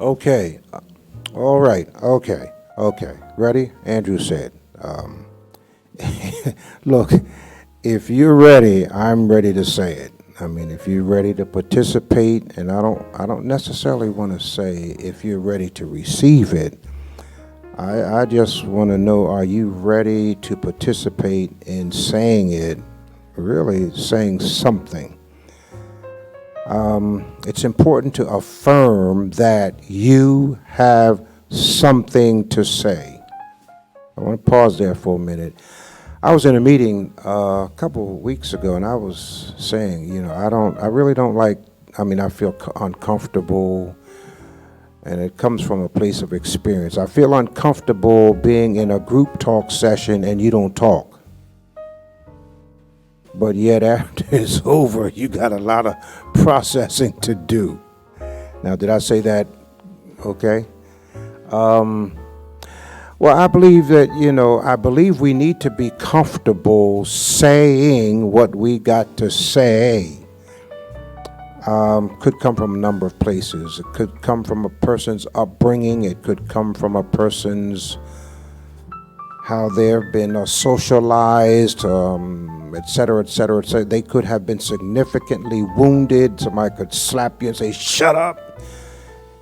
Okay. All right. Okay. Okay. Ready? Andrew said. Look, if you're ready, I'm ready to say it. I mean, if you're ready to participate, and I don't necessarily want to say if you're ready to receive it. I just want to know, are you ready to participate in saying it, really saying something? It's important to affirm that you have something to say. I want to pause there for a minute. I was in a meeting a couple of weeks ago, and I was saying, I really don't like. I mean, I feel uncomfortable, and it comes from a place of experience. I feel uncomfortable being in a group talk session and you don't talk. But yet, after it's over, you got a lot of processing to do. Now, did I say that okay? Well, I believe that, I believe we need to be comfortable saying what we got to say. Could come from a number of places. It could come from a person's upbringing. It could come from a person's how they've been socialized, et cetera, et cetera, et cetera. They could have been significantly wounded. Somebody could slap you and say, "Shut up."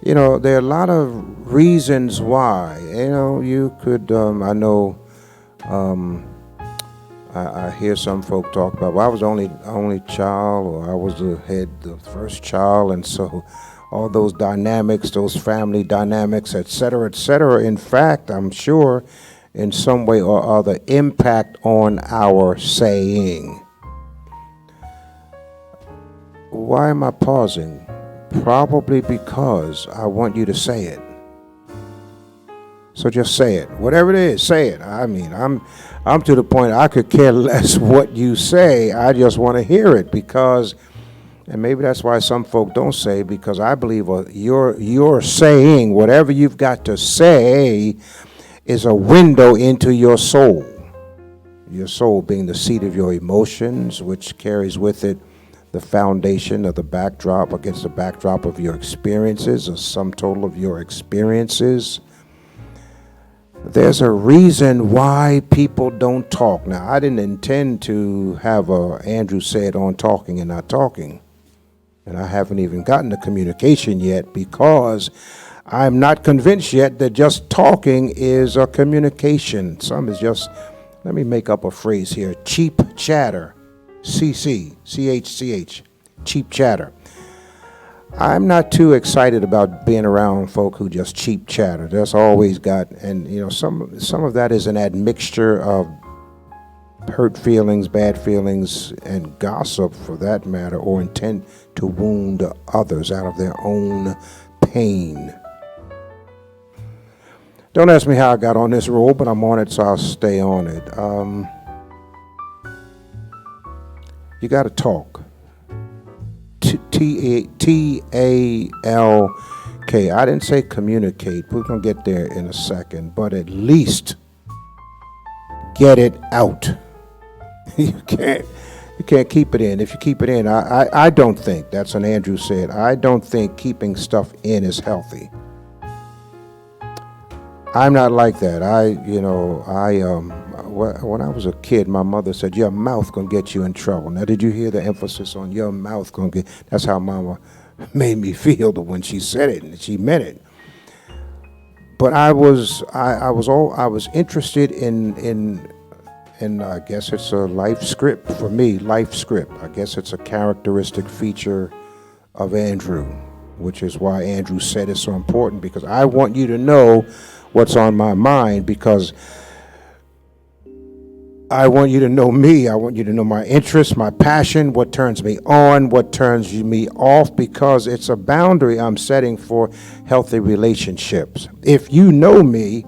There are a lot of reasons why. You could, I know, I hear some folk talk about, well, I was only child, or I was the first child, and so all those dynamics, those family dynamics, et cetera, et cetera. In fact, I'm sure in some way or other impact on our saying. Why am I pausing? Probably because I want you to say it. So just say it. Whatever it is, say it. I mean, I'm to the point I could care less what you say. I just want to hear it because, and maybe that's why some folk don't say, because I believe you're saying whatever you've got to say is a window into your soul. Your soul being the seat of your emotions, which carries with it the foundation of the backdrop against the backdrop of your experiences, a sum total of your experiences. There's a reason why people don't talk. Now, I didn't intend to have Andrew said on talking and not talking. And I haven't even gotten to communication yet because I'm not convinced yet that just talking is a communication. Some is just, let me make up a phrase here, cheap chatter. CHCH, cheap chatter. I'm not too excited about being around folk who just cheap chatter. That's always got, and some of that is an admixture of hurt feelings, bad feelings, and gossip for that matter, or intent to wound others out of their own pain. Don't ask me how I got on this roll, but I'm on it, so I'll stay on it. You got to talk. T-A-L-K. I didn't say communicate. We're going to get there in a second. But at least get it out. You can't keep it in. If you keep it in, I don't think, that's what Andrew said, I don't think keeping stuff in is healthy. I'm not like that. When I was a kid, my mother said, "Your mouth gonna get you in trouble." Now, did you hear the emphasis on your mouth gonna get? That's how Mama made me feel when she said it, and she meant it. But I was interested in I guess it's a life script for me. Life script. I guess it's a characteristic feature of Andrew, which is why Andrew said it's so important, because I want you to know what's on my mind, because I want you to know me. I want you to know my interests, my passion, what turns me on, what turns me off, because it's a boundary I'm setting for healthy relationships. If you know me,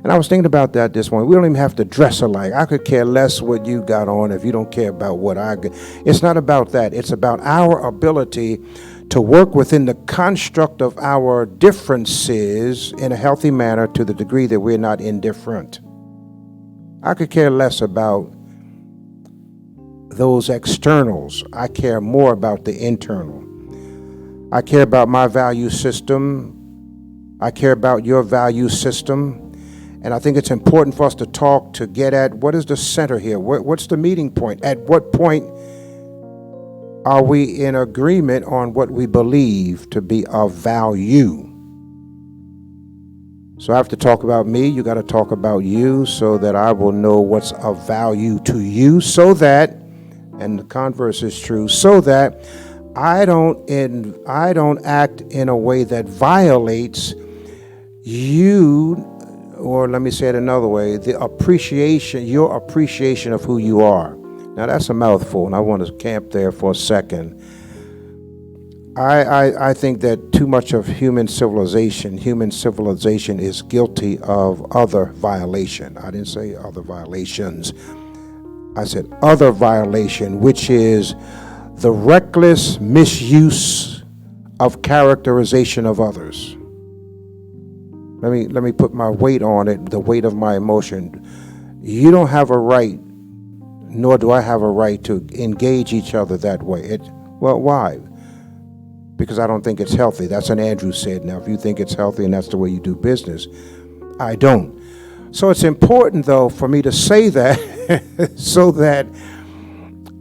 and I was thinking about that this morning, we don't even have to dress alike. I could care less what you got on if you don't care about what I got. It's not about that. It's about our ability to work within the construct of our differences in a healthy manner to the degree that we're not indifferent. I could care less about those externals. I care more about the internal. I care about my value system I care about your value system. And I think it's important for us to talk to get at what is the center here? What's the meeting point? At what point are we in agreement on what we believe to be of value? So I have to talk about me. You got to talk about you so that I will know what's of value to you, so that, and the converse is true, so that I don't act in a way that violates you. Or let me say it another way, your appreciation of who you are. Now that's a mouthful, and I want to camp there for a second. I think that too much of human civilization is guilty of other violation. I didn't say other violations. I said other violation, which is the reckless misuse of characterization of others. Let me put my weight on it, the weight of my emotion. You don't have a right, nor do I have a right to engage each other that way. Well, why? Because I don't think it's healthy. That's what Andrew said. Now, if you think it's healthy and that's the way you do business, I don't. So it's important, though, for me to say that so that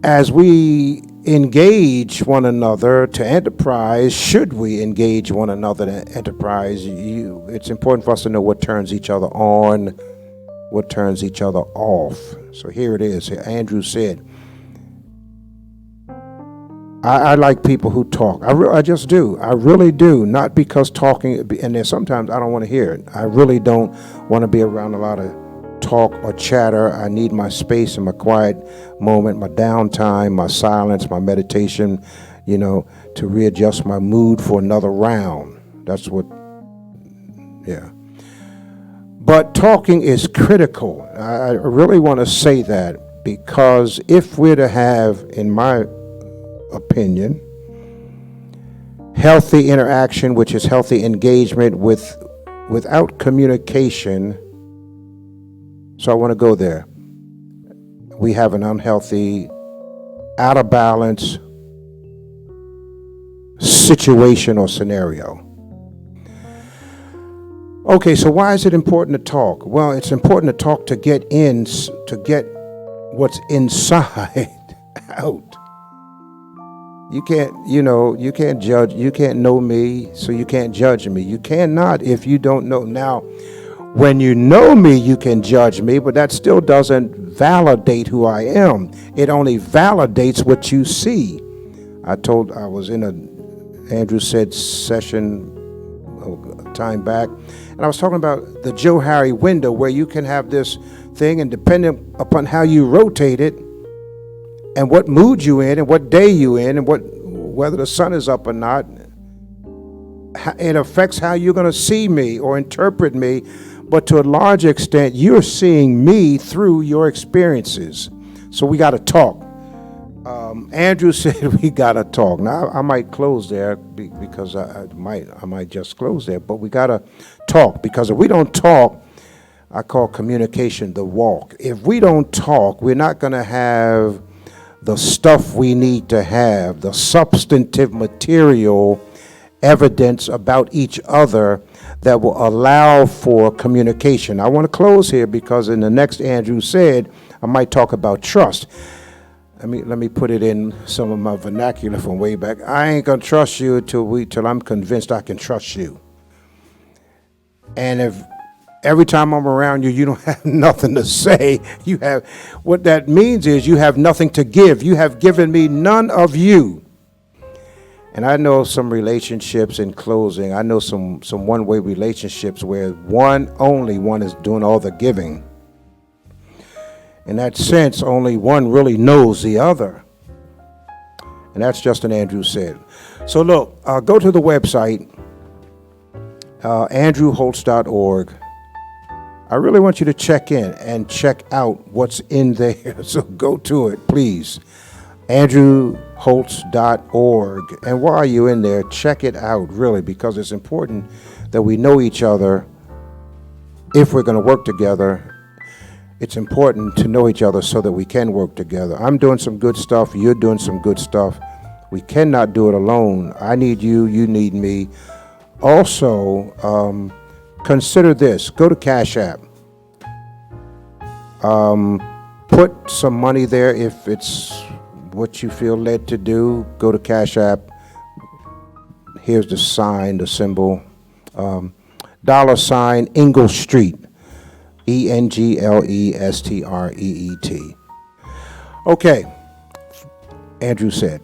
as we engage one another to enterprise, should we engage one another to enterprise, it's important for us to know what turns each other on, what turns each other off. So here it is. Andrew said, I like people who talk. I just do. I really do. Not because talking, and there's sometimes I don't want to hear it. I really don't want to be around a lot of talk or chatter. I need my space and my quiet moment, my downtime, my silence, my meditation, to readjust my mood for another round. That's what, yeah. But talking is critical. I really want to say that, because if we're to have, in my opinion, healthy interaction, which is healthy engagement without communication. So I want to go there. We have an unhealthy, out of balance situation or scenario. Okay, so why is it important to talk? Well, it's important to talk to get what's inside out. You can't judge. You can't know me, so you can't judge me. You cannot if you don't know. Now, when you know me, you can judge me, but that still doesn't validate who I am. It only validates what you see. I was in Andrew said session a time back, and I was talking about the Joe Harry window, where you can have this thing, and depending upon how you rotate it, and what mood you in, and what day you in, and whether the sun is up or not, it affects how you're going to see me or interpret me. But to a large extent, you're seeing me through your experiences. So we got to talk. Andrew said we got to talk. Now, I might close there because I might just close there. But we got to talk, because if we don't talk, I call communication the walk. If we don't talk, we're not going to have the stuff we need to have, the substantive material evidence about each other that will allow for communication. I want to close here because in the next Andrew said, I might talk about trust. Let me put it in some of my vernacular from way back. I ain't gonna trust you till I'm convinced I can trust you. And if every time I'm around you, you don't have nothing to say, what that means is you have nothing to give. You have given me none of you. And I know some relationships, in closing, I know some one-way relationships where only one is doing all the giving. In that sense, only one really knows the other. And that's just an Andrew said. So look, go to the website, andrewholtz.org. I really want you to check in and check out what's in there. So go to it, please. andrewholtz.org. And while you're in there, check it out, really, because it's important that we know each other. If we're going to work together, it's important to know each other so that we can work together. I'm doing some good stuff. You're doing some good stuff. We cannot do it alone. I need you. You need me. Also, consider this. Go to Cash App. Put some money there if it's what you feel led to do. Go to Cash App. Here's the sign, the symbol. $ Ingle Street. ENGLESTREET. Okay. Andrew said,